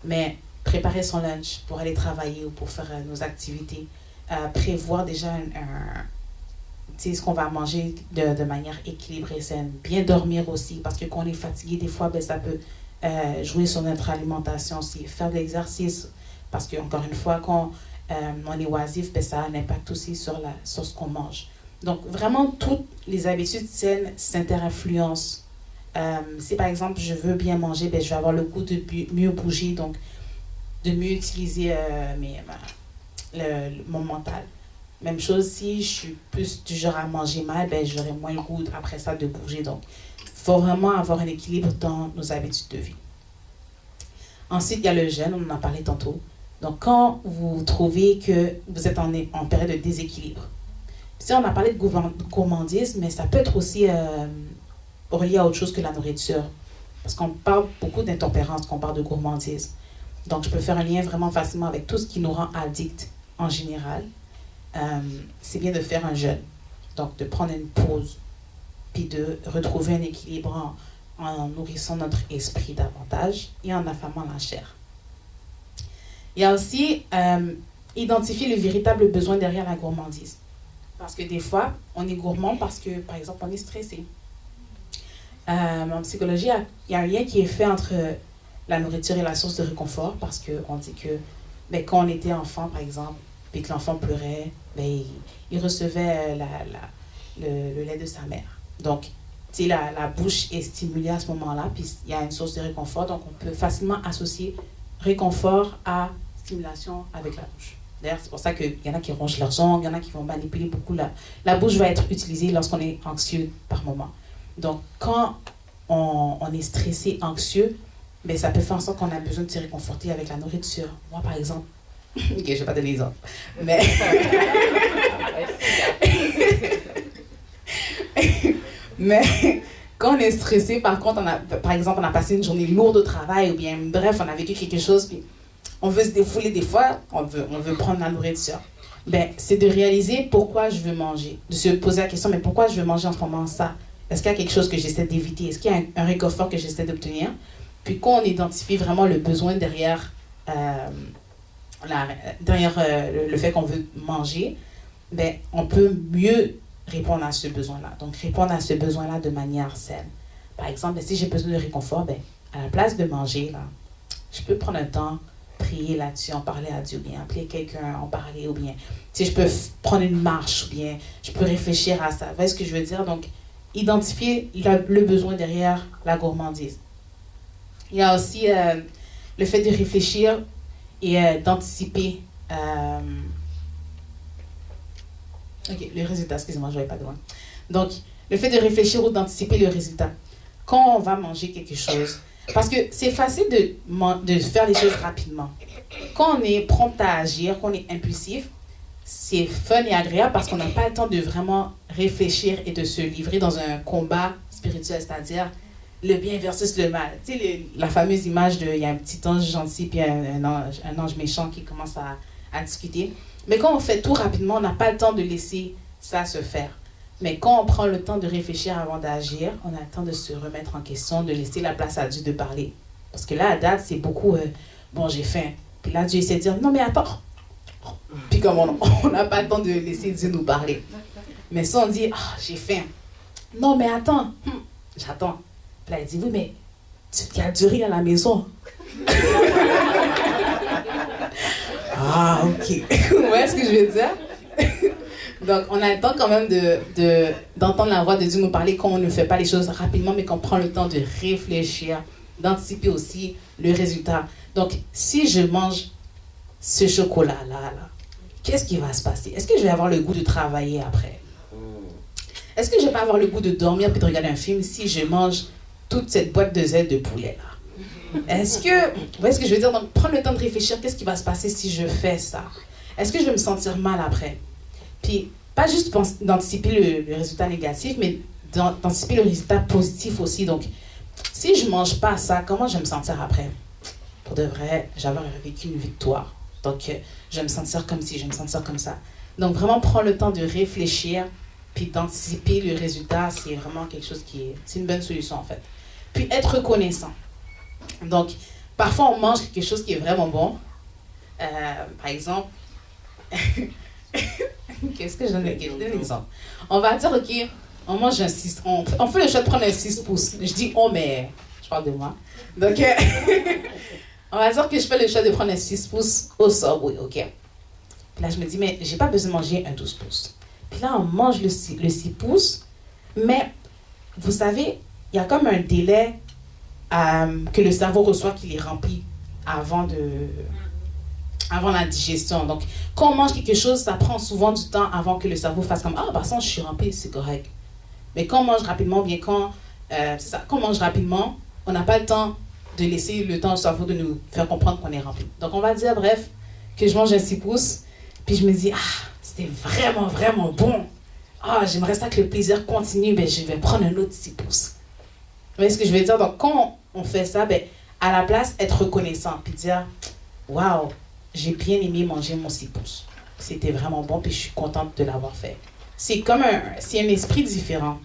Mais préparer son lunch pour aller travailler ou pour faire nos activités. Prévoir déjà ce qu'on va manger de manière équilibrée, saine. Bien dormir aussi, parce que quand on est fatigué, des fois, ben, ça peut jouer sur notre alimentation aussi. Faire de l'exercice, parce que encore une fois, quand on est oisif, ben, ça a un impact aussi sur ce qu'on mange. Donc, vraiment, toutes les habitudes saines s'inter-influencent. Si, par exemple, je veux bien manger, ben, je vais avoir le goût de mieux bouger, donc de mieux utiliser mon mental. Même chose, si je suis plus du genre à manger mal, ben, j'aurai moins le goût après ça de bouger. Donc, il faut vraiment avoir un équilibre dans nos habitudes de vie. Ensuite, il y a le jeûne, on en a parlé tantôt. Donc, quand vous trouvez que vous êtes en période de déséquilibre, si on a parlé de gourmandise, mais ça peut être aussi relié à autre chose que la nourriture. Parce qu'on parle beaucoup d'intempérance quand on parle de gourmandise. Donc, je peux faire un lien vraiment facilement avec tout ce qui nous rend addicts en général. C'est bien de faire un jeûne. Donc, de prendre une pause, puis de retrouver un équilibre en nourrissant notre esprit davantage et en affamant la chair. Il y a aussi identifier le véritable besoin derrière la gourmandise. Parce que des fois, on est gourmand parce que, par exemple, on est stressé. En psychologie, il y a un lien qui est fait entre la nourriture et la source de réconfort, parce qu'on dit que ben, quand on était enfant, par exemple, puis que l'enfant pleurait, ben, il recevait le lait de sa mère. Donc, la bouche est stimulée à ce moment-là, puis il y a une source de réconfort, donc on peut facilement associer réconfort à stimulation avec la bouche. D'ailleurs, c'est pour ça qu'il y en a qui rongent leurs ongles, il y en a qui vont manipuler beaucoup. La bouche va être utilisée lorsqu'on est anxieux par moment. Donc, quand on est stressé, anxieux, ben, ça peut faire en sorte qu'on a besoin de se réconforter avec la nourriture. Moi, par exemple, ok, je ne vais pas donner l'exemple, mais... mais quand on est stressé, par contre, par exemple, on a passé une journée lourde au travail, ou bien, bref, on a vécu quelque chose, puis on veut se défouler des fois, on veut prendre la nourriture. Ben, c'est de réaliser pourquoi je veux manger, de se poser la question, mais pourquoi je veux manger en ce moment ça? Est-ce qu'il y a quelque chose que j'essaie d'éviter? Est-ce qu'il y a un réconfort que j'essaie d'obtenir? Puis quand on identifie vraiment le besoin derrière, le fait qu'on veut manger, ben, on peut mieux répondre à ce besoin-là. Donc, répondre à ce besoin-là de manière saine. Par exemple, si j'ai besoin de réconfort, ben, à la place de manger, là, je peux prendre un temps, prier là-dessus, en parler à Dieu, ou bien appeler quelqu'un, en parler, ou bien si je peux prendre une marche, ou bien je peux réfléchir à ça. Vous voyez ce que je veux dire? Donc, identifier le besoin derrière la gourmandise. Il y a aussi le fait de réfléchir et d'anticiper le résultat. Excusez-moi, je ne vais pas de loin. Donc, le fait de réfléchir ou d'anticiper le résultat. Quand on va manger quelque chose, parce que c'est facile de faire les choses rapidement. Quand on est prompt à agir, quand on est impulsif, c'est fun et agréable parce qu'on n'a pas le temps de vraiment réfléchir et de se livrer dans un combat spirituel, c'est-à-dire le bien versus le mal. Tu sais, la fameuse image de, il y a un petit ange gentil puis un ange méchant qui commence à discuter. Mais quand on fait tout rapidement, on n'a pas le temps de laisser ça se faire. Mais quand on prend le temps de réfléchir avant d'agir, on a le temps de se remettre en question, de laisser la place à Dieu de parler. Parce que là, à date, c'est beaucoup, bon, j'ai faim. Puis là, Dieu essaie de dire, non, mais attends. Puis comme on n'a pas le temps de laisser Dieu nous parler. Mais si on dit, ah, j'ai faim. Non, mais attends. J'attends. Puis là, il dit, oui, mais il y a du riz à la maison. Ah, ok. Vous voyez ce que je veux dire? Donc, on a le temps quand même d'entendre la voix de Dieu nous parler quand on ne fait pas les choses rapidement, mais qu'on prend le temps de réfléchir, d'anticiper aussi le résultat. Donc, si je mange ce chocolat-là, qu'est-ce qui va se passer? Est-ce que je vais avoir le goût de travailler après? Est-ce que je vais pas avoir le goût de dormir puis de regarder un film si je mange toute cette boîte de ailes de poulet-là? Est-ce que... Vous voyez ce que je veux dire? Donc, prendre le temps de réfléchir, qu'est-ce qui va se passer si je fais ça? Est-ce que je vais me sentir mal après? Puis, pas juste d'anticiper le résultat négatif, mais d'anticiper le résultat positif aussi. Donc, si je ne mange pas ça, comment je vais me sentir après? Pour de vrai, j'avais vécu une victoire. Donc, je vais me sentir comme ci, je vais me sentir comme ça. Donc, vraiment prendre le temps de réfléchir, puis d'anticiper le résultat, c'est vraiment quelque chose c'est une bonne solution, en fait. Puis, être reconnaissant. Donc, parfois, on mange quelque chose qui est vraiment bon. Par exemple... Qu'est-ce que je donne l'exemple? On va dire, OK, on mange un 6... On fait le choix de prendre un 6 pouces. Je dis, oh, mais... Je parle de moi. Donc, on va dire que je fais le choix de prendre un 6 pouces au Subway, OK? Puis là, je me dis, mais j'ai pas besoin de manger un 12 pouces. Puis là, on mange le 6 pouces, mais vous savez, il y a comme un délai que le cerveau reçoit qu'il est rempli avant la digestion. Donc, quand on mange quelque chose, ça prend souvent du temps avant que le cerveau fasse comme « Ah, bah ça, je suis rempli, c'est correct. » Mais quand on mange rapidement, bien quand on mange rapidement, on n'a pas le temps de laisser le temps au cerveau de nous faire comprendre qu'on est rempli. Donc, on va dire, bref, que je mange un 6 pouces, puis je me dis « Ah, c'était vraiment, vraiment bon. Ah, j'aimerais ça que le plaisir continue, ben je vais prendre un autre 6 pouces. » Vous voyez ce que je veux dire? Donc, quand on fait ça, ben, à la place, être reconnaissant, puis dire « Waouh, j'ai bien aimé manger mon 6 pouces. C'était vraiment bon, puis je suis contente de l'avoir fait. » C'est un esprit différent.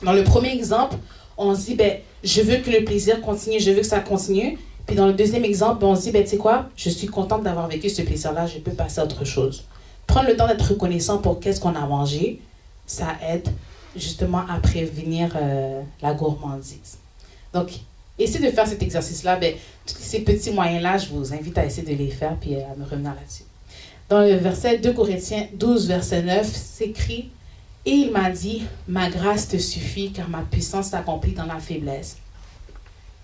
Dans le premier exemple, on se dit, ben, je veux que le plaisir continue, je veux que ça continue. Puis dans le deuxième exemple, ben, on se dit, ben, tu sais quoi, je suis contente d'avoir vécu ce plaisir-là, je peux passer à autre chose. Prendre le temps d'être reconnaissant pour qu'est-ce qu'on a mangé, ça aide justement à prévenir la gourmandise. Donc, essayez de faire cet exercice-là. Ben, tous ces petits moyens-là, je vous invite à essayer de les faire puis à me revenir là-dessus. Dans le verset 2 Corinthiens 12, verset 9, c'est écrit « Et il m'a dit, ma grâce te suffit, car ma puissance s'accomplit dans la faiblesse.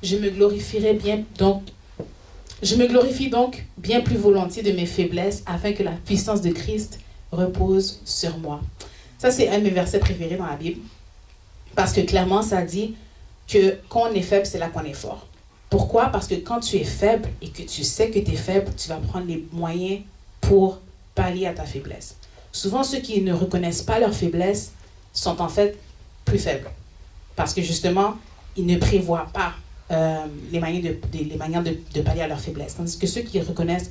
Je me glorifie donc bien plus volontiers de mes faiblesses, afin que la puissance de Christ repose sur moi. » Ça, c'est un de mes versets préférés dans la Bible. Parce que clairement, ça dit que quand on est faible, c'est là qu'on est fort. Pourquoi? Parce que quand tu es faible et que tu sais que tu es faible, tu vas prendre les moyens pour pallier à ta faiblesse. Souvent, ceux qui ne reconnaissent pas leur faiblesse sont en fait plus faibles. Parce que justement, ils ne prévoient pas les manières de pallier à leur faiblesse. Tandis que ceux qui reconnaissent,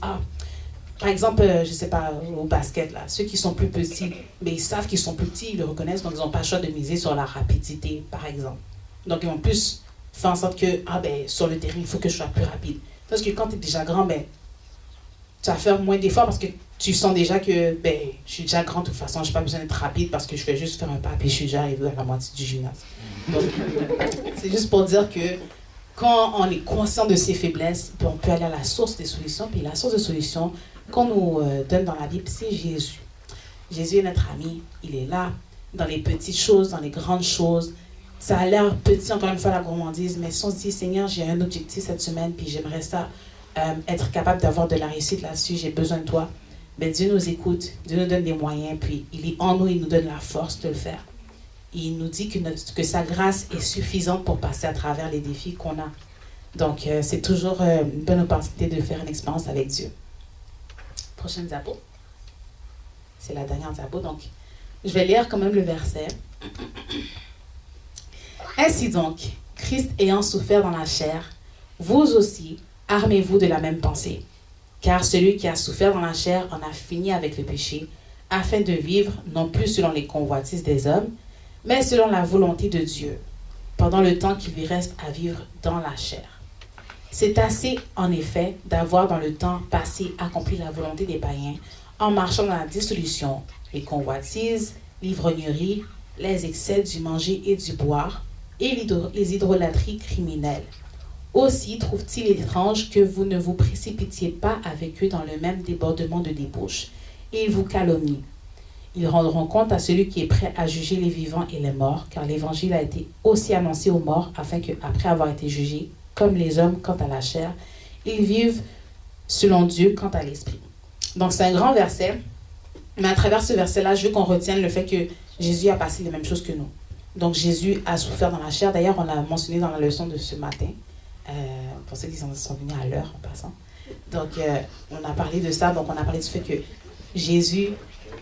par exemple, je ne sais pas, au basket, là, ceux qui sont plus petits, mais ils savent qu'ils sont plus petits, ils le reconnaissent, donc ils n'ont pas le choix de miser sur la rapidité, par exemple. Donc, ils vont plus faire en sorte que, sur le terrain, il faut que je sois plus rapide. Parce que quand tu es déjà grand, tu vas faire moins d'efforts parce que tu sens déjà que, je suis déjà grand de toute façon, je n'ai pas besoin d'être rapide parce que je fais juste faire un pas et je suis déjà arrivé à la moitié du gymnase. Donc, c'est juste pour dire que quand on est conscient de ses faiblesses, on peut aller à la source des solutions. Puis la source de solutions qu'on nous donne dans la Bible, c'est Jésus. Jésus est notre ami, il est là, dans les petites choses, dans les grandes choses. Ça a l'air petit, encore une fois, la gourmandise, mais si on se dit, Seigneur, j'ai un objectif cette semaine, puis j'aimerais ça, être capable d'avoir de la réussite là-dessus, j'ai besoin de toi. Dieu nous écoute, Dieu nous donne des moyens, puis il est en nous, il nous donne la force de le faire. Il nous dit que sa grâce est suffisante pour passer à travers les défis qu'on a. Donc, c'est toujours une bonne opportunité de faire une expérience avec Dieu. Prochaine diapo. C'est la dernière diapo, donc je vais lire quand même le verset. Ainsi donc, Christ ayant souffert dans la chair, vous aussi, armez-vous de la même pensée. Car celui qui a souffert dans la chair en a fini avec le péché, afin de vivre non plus selon les convoitises des hommes, mais selon la volonté de Dieu, pendant le temps qu'il lui reste à vivre dans la chair. C'est assez, en effet, d'avoir dans le temps passé accompli la volonté des païens, en marchant dans la dissolution, les convoitises, l'ivrognerie, les excès du manger et du boire, et les idolâtries criminelles. Aussi trouve-t-il étrange que vous ne vous précipitiez pas avec eux dans le même débordement de débauche, et ils vous calomnient. Ils rendront compte à celui qui est prêt à juger les vivants et les morts, car l'évangile a été aussi annoncé aux morts, afin qu'après avoir été jugés, comme les hommes quant à la chair, ils vivent selon Dieu quant à l'esprit. Donc c'est un grand verset, mais à travers ce verset-là, je veux qu'on retienne le fait que Jésus a passé les mêmes choses que nous. Donc Jésus a souffert dans la chair. D'ailleurs, on l'a mentionné dans la leçon de ce matin, pour ceux qui sont venus à l'heure en passant. Donc on a parlé de ça, donc on a parlé du fait que Jésus,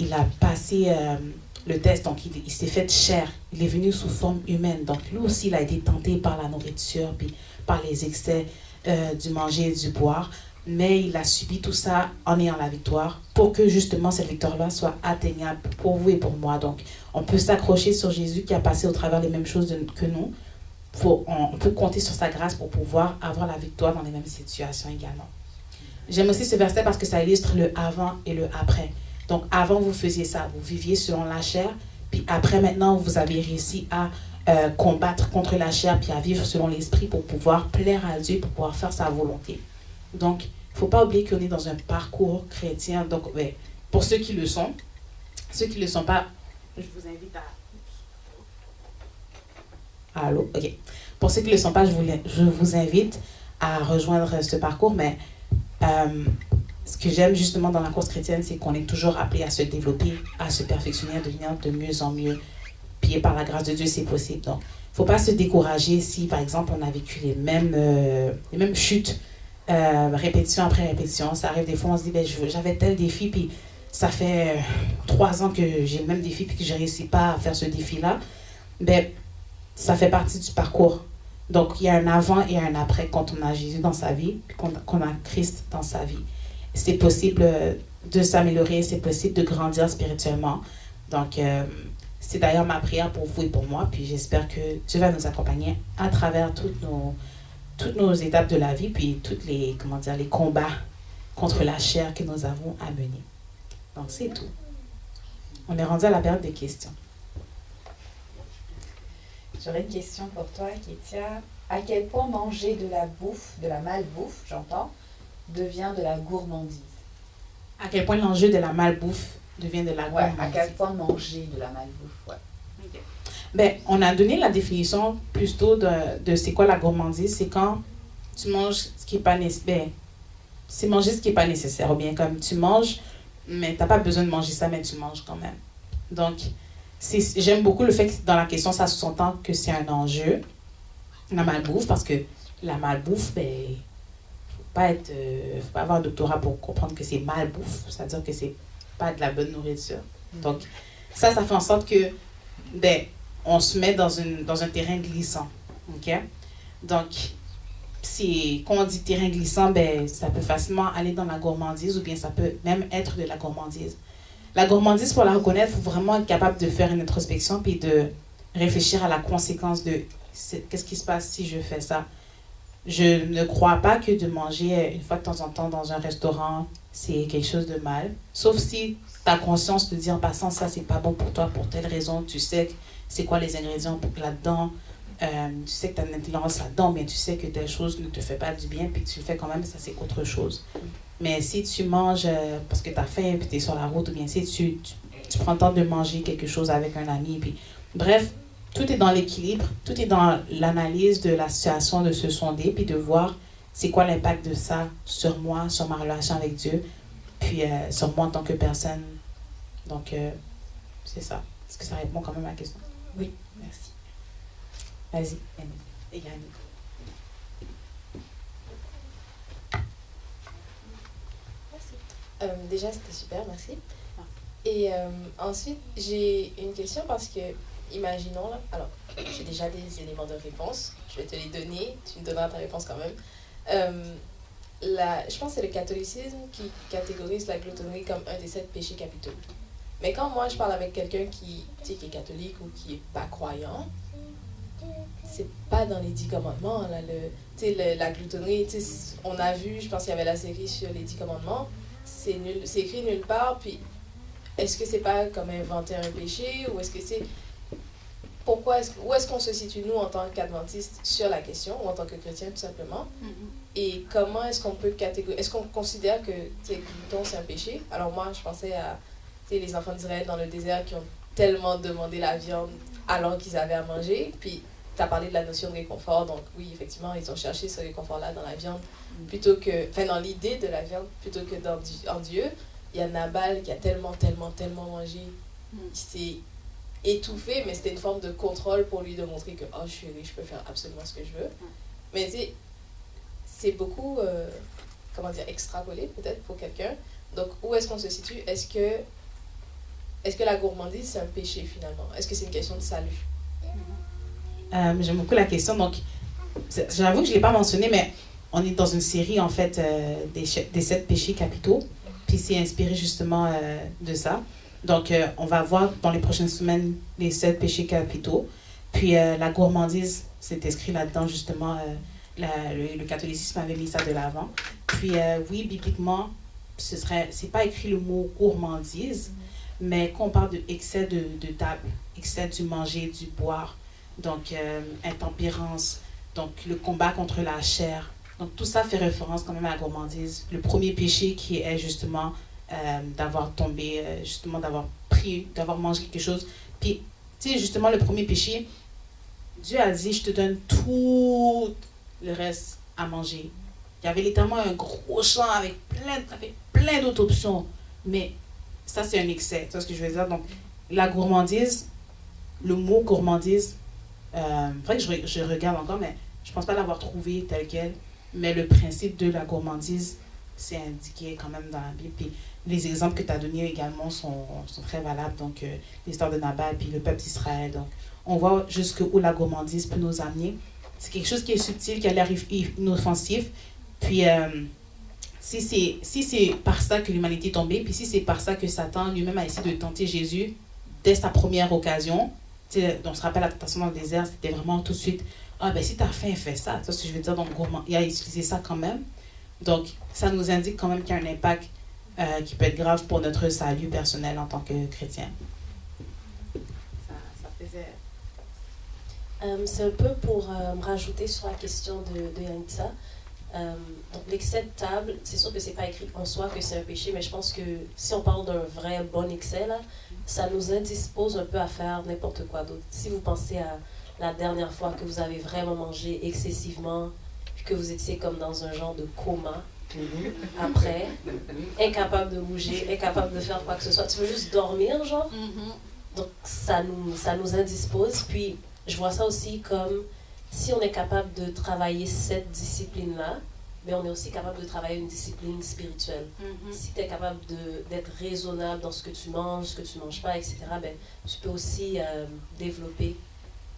il a passé le test, donc il s'est fait chair, il est venu sous forme humaine. Donc lui aussi, il a été tenté par la nourriture, puis par les excès du manger et du boire, mais il a subi tout ça en ayant la victoire pour que justement cette victoire-là soit atteignable pour vous et pour moi. Donc on peut s'accrocher sur Jésus qui a passé au travers les mêmes choses que nous. On peut compter sur sa grâce pour pouvoir avoir la victoire dans les mêmes situations également. J'aime aussi ce verset parce que ça illustre le avant et le après. Donc avant vous faisiez ça, vous viviez selon la chair, puis après maintenant vous avez réussi à combattre contre la chair, puis à vivre selon l'esprit pour pouvoir plaire à Dieu, pour pouvoir faire sa volonté. Donc, il ne faut pas oublier qu'on est dans un parcours chrétien. Donc, pour ceux qui le sont pas, je vous invite à... Allô? OK. Pour ceux qui ne le sont pas, je vous invite à rejoindre ce parcours, mais ce que j'aime justement dans la course chrétienne, c'est qu'on est toujours appelé à se développer, à se perfectionner, à devenir de mieux en mieux. Puis par la grâce de Dieu, c'est possible. Donc, il ne faut pas se décourager si, par exemple, on a vécu les mêmes chutes, répétition après répétition. Ça arrive des fois, on se dit, j'avais tel défi, puis ça fait 3 ans que j'ai le même défi, puis que je ne réussis pas à faire ce défi-là. Ça fait partie du parcours. Donc, il y a un avant et un après quand on a Jésus dans sa vie, puis qu'on a Christ dans sa vie. C'est possible de s'améliorer, c'est possible de grandir spirituellement. Donc, c'est d'ailleurs ma prière pour vous et pour moi. Puis j'espère que Dieu va nous accompagner à travers toutes nos étapes de la vie, puis tous les combats contre la chair que nous avons à mener. Donc c'est tout. On est rendu à la période des questions. J'aurais une question pour toi, Kétia. À quel point manger de la bouffe, de la malbouffe, j'entends, devient de la gourmandise? À quel point l'enjeu de la malbouffe devient de la gourmandise? À quel point manger de la malbouffe, Okay. On a donné la définition plus tôt de c'est quoi la gourmandise. C'est quand tu manges ce qui n'est pas nécessaire. C'est manger ce qui n'est pas nécessaire. Ou bien comme tu manges, mais tu n'as pas besoin de manger ça, mais tu manges quand même. Donc, j'aime beaucoup le fait que dans la question, ça sous-entend que c'est un enjeu, la malbouffe, parce que la malbouffe, faut pas avoir un doctorat pour comprendre que c'est malbouffe. C'est-à-dire que c'est pas de la bonne nourriture. Donc, ça fait en sorte que, on se met dans un terrain glissant. OK? Donc, quand on dit terrain glissant, ça peut facilement aller dans la gourmandise ou bien ça peut même être de la gourmandise. La gourmandise, pour la reconnaître, il faut vraiment être capable de faire une introspection puis de réfléchir à la conséquence de qu'est-ce qui se passe si je fais ça. Je ne crois pas que de manger une fois de temps en temps dans un restaurant, c'est quelque chose de mal. Sauf si tu as conscience de dire, en passant, ça, c'est pas bon pour toi pour telle raison. Tu sais c'est quoi les ingrédients là-dedans. Tu sais que tu as une intolérance là-dedans, mais tu sais que telle chose ne te fait pas du bien, puis que tu le fais quand même, ça, c'est autre chose. Mais si tu manges parce que tu as faim, puis tu es sur la route, ou bien si tu prends le temps de manger quelque chose avec un ami, puis bref, tout est dans l'équilibre, tout est dans l'analyse de la situation, de se sonder, puis de voir c'est quoi l'impact de ça sur moi, sur ma relation avec Dieu, puis sur moi en tant que personne. Donc, c'est ça. Est-ce que ça répond quand même à la question? Oui, merci. Vas-y, et Yannick. Merci. Déjà, c'était super, merci. Et ensuite, j'ai une question parce que, imaginons, là, alors, j'ai déjà des éléments de réponse. Je vais te les donner, tu me donneras ta réponse quand même. Je pense que c'est le catholicisme qui catégorise la gloutonnerie comme un des 7 péchés capitaux. Mais quand moi je parle avec quelqu'un qui est catholique ou qui est pas croyant, c'est pas dans les 10 commandements. Là, la gloutonnerie, on a vu, je pense qu'il y avait la série sur les 10 commandements, c'est écrit nulle part, puis est-ce que c'est pas comme inventer un péché, ou est-ce que c'est... Où est-ce qu'on se situe, nous, en tant qu'adventistes, sur la question, ou en tant que chrétiens, tout simplement? Et comment est-ce qu'on peut catégoriser... Est-ce qu'on considère que glouton, c'est un péché? Alors moi, je pensais à les enfants d'Israël dans le désert qui ont tellement demandé la viande alors qu'ils avaient à manger. Puis, tu as parlé de la notion de réconfort. Donc, oui, effectivement, ils ont cherché ce réconfort-là dans la viande, plutôt que... Enfin, dans l'idée de la viande, plutôt que en Dieu. Il y a Nabal qui a tellement mangé. Il s'est étouffé, mais c'était une forme de contrôle pour lui de montrer que je suis riche, je peux faire absolument ce que je veux. Mais c'est beaucoup, extrapolé peut-être pour quelqu'un. Donc, où est-ce qu'on se situe? Est-ce que la gourmandise, c'est un péché finalement? Est-ce que c'est une question de salut? J'aime beaucoup la question. Donc, j'avoue que je ne l'ai pas mentionné, mais on est dans une série en fait des 7 péchés capitaux. Puis c'est inspiré justement de ça. Donc, on va voir dans les prochaines semaines les 7 péchés capitaux. Puis la gourmandise, c'est inscrit là-dedans justement. Le catholicisme avait mis ça de l'avant. Puis oui, bibliquement, c'est pas écrit le mot gourmandise, mais quand on parle de excès de table, excès du manger, du boire, donc intempérance, donc le combat contre la chair. Donc tout ça fait référence quand même à la gourmandise. Le premier péché qui est justement d'avoir tombé, justement d'avoir pris, d'avoir mangé quelque chose. Puis, tu sais, justement, le premier péché, Dieu a dit, je te donne tout le reste à manger. Il y avait littéralement un gros champ avec plein d'autres options. Mais ça, c'est un excès. Tu vois ce que je veux dire? Donc, la gourmandise, le mot gourmandise, vrai que je regarde encore, mais je ne pense pas l'avoir trouvé tel quel. Mais le principe de la gourmandise, c'est indiqué quand même dans la Bible. Puis les exemples que tu as donnés également sont très valables. Donc, l'histoire de Nabal, puis le peuple d'Israël. Donc, on voit jusqu'où la gourmandise peut nous amener. C'est quelque chose qui est subtil, qui a l'air inoffensif. Puis, si c'est par ça que l'humanité est tombée, puis si c'est par ça que Satan lui-même a essayé de tenter Jésus dès sa première occasion, on se rappelle la tentation dans le désert, c'était vraiment tout de suite, si tu as faim, fais ça. Tu vois ce que je veux dire? Donc, il a utilisé ça quand même. Donc, ça nous indique quand même qu'il y a un impact qui peut être grave pour notre salut personnel en tant que chrétien. Ça faisait... c'est un peu pour rajouter sur la question de Yanitza. Donc, l'excès de table, c'est sûr que c'est pas écrit en soi que c'est un péché, mais je pense que si on parle d'un vrai bon excès, là, ça nous indispose un peu à faire n'importe quoi d'autre. Si vous pensez à la dernière fois que vous avez vraiment mangé excessivement, puis que vous étiez comme dans un genre de coma, après, incapable de bouger, incapable de faire quoi que ce soit, tu veux juste dormir, genre. Donc, ça nous indispose. Puis, je vois ça aussi comme si on est capable de travailler cette discipline-là, mais on est aussi capable de travailler une discipline spirituelle. Si tu es capable d'être raisonnable dans ce que tu manges, ce que tu ne manges pas, etc., ben, tu peux aussi développer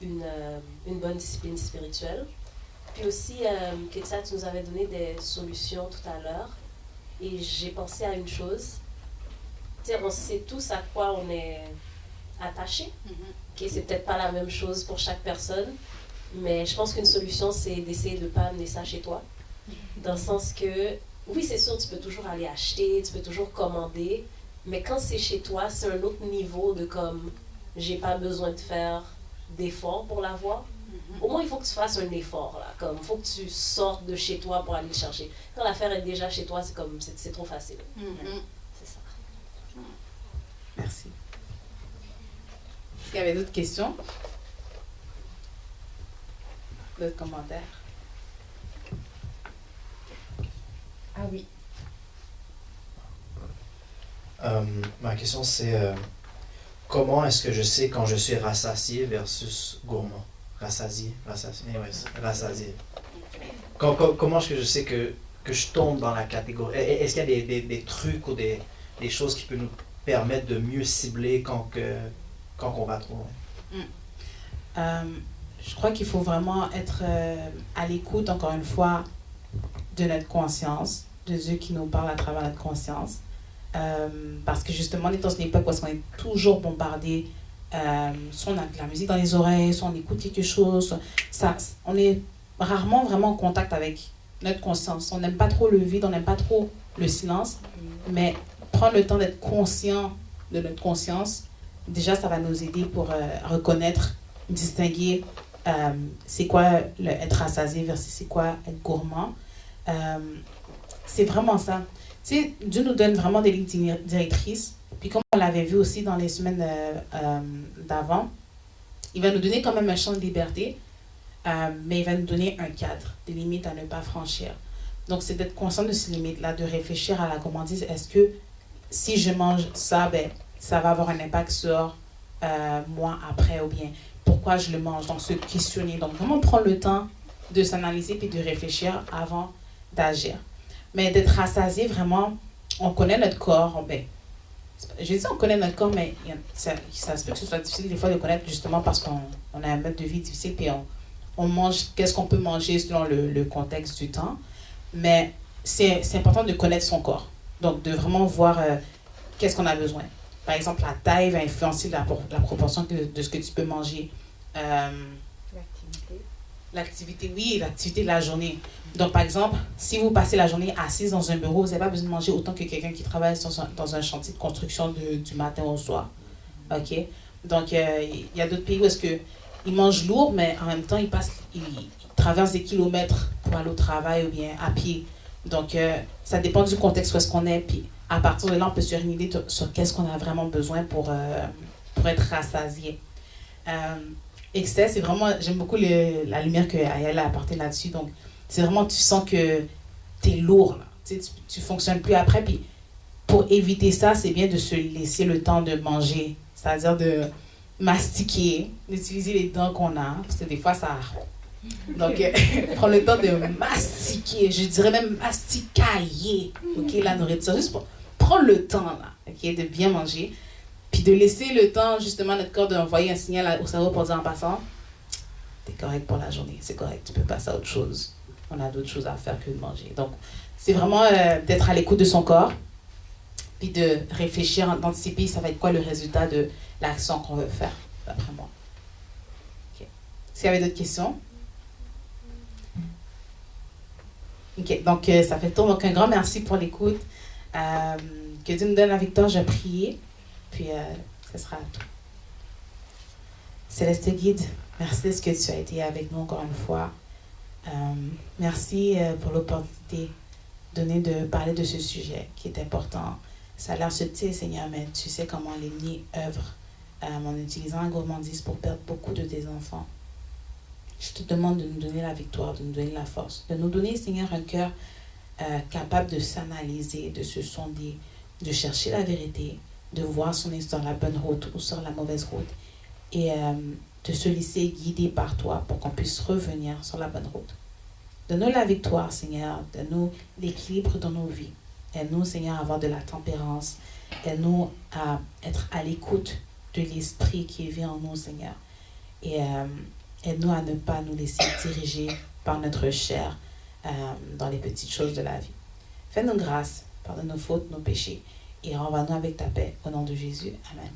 une bonne discipline spirituelle. Puis aussi, Ketia, tu nous avais donné des solutions tout à l'heure, et j'ai pensé à une chose. Tu sais, on sait tous à quoi on est attaché. Okay, c'est peut-être pas la même chose pour chaque personne, mais je pense qu'une solution, c'est d'essayer de ne pas amener ça chez toi. Dans le sens que, oui, c'est sûr, tu peux toujours aller acheter, tu peux toujours commander, mais quand c'est chez toi, c'est un autre niveau de comme, j'ai pas besoin de faire d'efforts pour l'avoir. Au moins, il faut que tu fasses un effort, là. Comme, il faut que tu sortes de chez toi pour aller le chercher. Quand l'affaire est déjà chez toi, c'est comme, c'est trop facile. C'est ça. Merci. Est-ce qu'il y avait d'autres questions? D'autres commentaires? Ah oui. Ma question c'est comment est-ce que je sais quand je suis rassasié versus gourmand? Rassasié. Comment est-ce que je sais que je tombe dans la catégorie? Est-ce qu'il y a des trucs ou des choses qui peuvent nous permettre de mieux cibler quand on va trop loin? Je crois qu'il faut vraiment être à l'écoute, encore une fois, de notre conscience, de Dieu qui nous parle à travers notre conscience. Parce que justement, on est dans une époque où on est toujours bombardé. Soit on a de la musique dans les oreilles, soit on écoute quelque chose. On est rarement vraiment en contact avec notre conscience. On n'aime pas trop le vide, on n'aime pas trop le silence. Mais prendre le temps d'être conscient de notre conscience, déjà, ça va nous aider pour reconnaître, distinguer c'est quoi être rassasié versus c'est quoi être gourmand. C'est vraiment ça. Tu sais, Dieu nous donne vraiment des lignes directrices. Puis comme on l'avait vu aussi dans les semaines d'avant, il va nous donner quand même un champ de liberté, mais il va nous donner un cadre, des limites à ne pas franchir. Donc c'est d'être conscient de ces limites-là, de réfléchir à la gourmandise. Est-ce que si je mange ça, ben, ça va avoir un impact sur moi après, ou bien pourquoi je le mange, donc se questionner. Donc vraiment prendre le temps de s'analyser puis de réfléchir avant d'agir. Mais d'être rassasié, vraiment, on connaît notre corps. Ben, je dis on connaît notre corps, mais ça se peut que ce soit difficile des fois de connaître justement parce qu'on a un mode de vie difficile puis on mange, qu'est-ce qu'on peut manger selon le contexte du temps. Mais c'est important de connaître son corps. Donc de vraiment voir qu'est-ce qu'on a besoin. Par exemple, la taille va influencer la proportion de ce que tu peux manger. L'activité, oui, l'activité de la journée. Donc, par exemple, si vous passez la journée assise dans un bureau, vous n'avez pas besoin de manger autant que quelqu'un qui travaille dans un chantier de construction du matin au soir. OK? Donc, il y a d'autres pays où est-ce qu'ils mangent lourd, mais en même temps, ils traversent des kilomètres pour aller au travail ou bien à pied. Donc, ça dépend du contexte où est-ce qu'on est. Puis, à partir de là, on peut se faire une idée sur qu'est-ce qu'on a vraiment besoin pour être rassasié. Excès, c'est vraiment, j'aime beaucoup la lumière que Ayala a apportée là-dessus. Donc, c'est vraiment, tu sens que tu es lourd, là. Tu ne fonctionnes plus après. Puis, pour éviter ça, c'est bien de se laisser le temps de manger. C'est-à-dire de mastiquer, d'utiliser les dents qu'on a. Parce que des fois, ça... Donc, prendre le temps de mastiquer. Je dirais même masticailler, OK, la nourriture. Juste pour prendre le temps, là, OK, de bien manger. Puis de laisser le temps, justement, notre corps d'envoyer un signal au cerveau pour dire en passant, t'es correct pour la journée, c'est correct, tu peux passer à autre chose. On a d'autres choses à faire que de manger. Donc, c'est vraiment d'être à l'écoute de son corps, puis de réfléchir, d'anticiper, ça va être quoi le résultat de l'action qu'on veut faire, d'après moi. OK. Est-ce qu'il y avait d'autres questions? OK, donc ça fait le tour. Donc, un grand merci pour l'écoute. Que Dieu nous donne la victoire, j'ai prié. Puis, ce sera tout. Céleste Guide, merci de ce que tu as été avec nous encore une fois. Merci pour l'opportunité donnée de parler de ce sujet qui est important. Ça a l'air subtil, Seigneur, mais tu sais comment l'ennemi œuvre en utilisant la gourmandise pour perdre beaucoup de tes enfants. Je te demande de nous donner la victoire, de nous donner la force, de nous donner, Seigneur, un cœur capable de s'analyser, de se sonder, de chercher la vérité, de voir si on est sur la bonne route ou sur la mauvaise route et de se laisser guider par toi pour qu'on puisse revenir sur la bonne route. Donne-nous la victoire, Seigneur. Donne-nous l'équilibre dans nos vies. Aide-nous, Seigneur, à avoir de la tempérance. Aide-nous à être à l'écoute de l'esprit qui vit en nous, Seigneur. Et aide-nous à ne pas nous laisser diriger par notre chair dans les petites choses de la vie. Fais-nous grâce, pardonne nos fautes, nos péchés. Et renvoie-nous avec ta paix. Au nom de Jésus. Amen.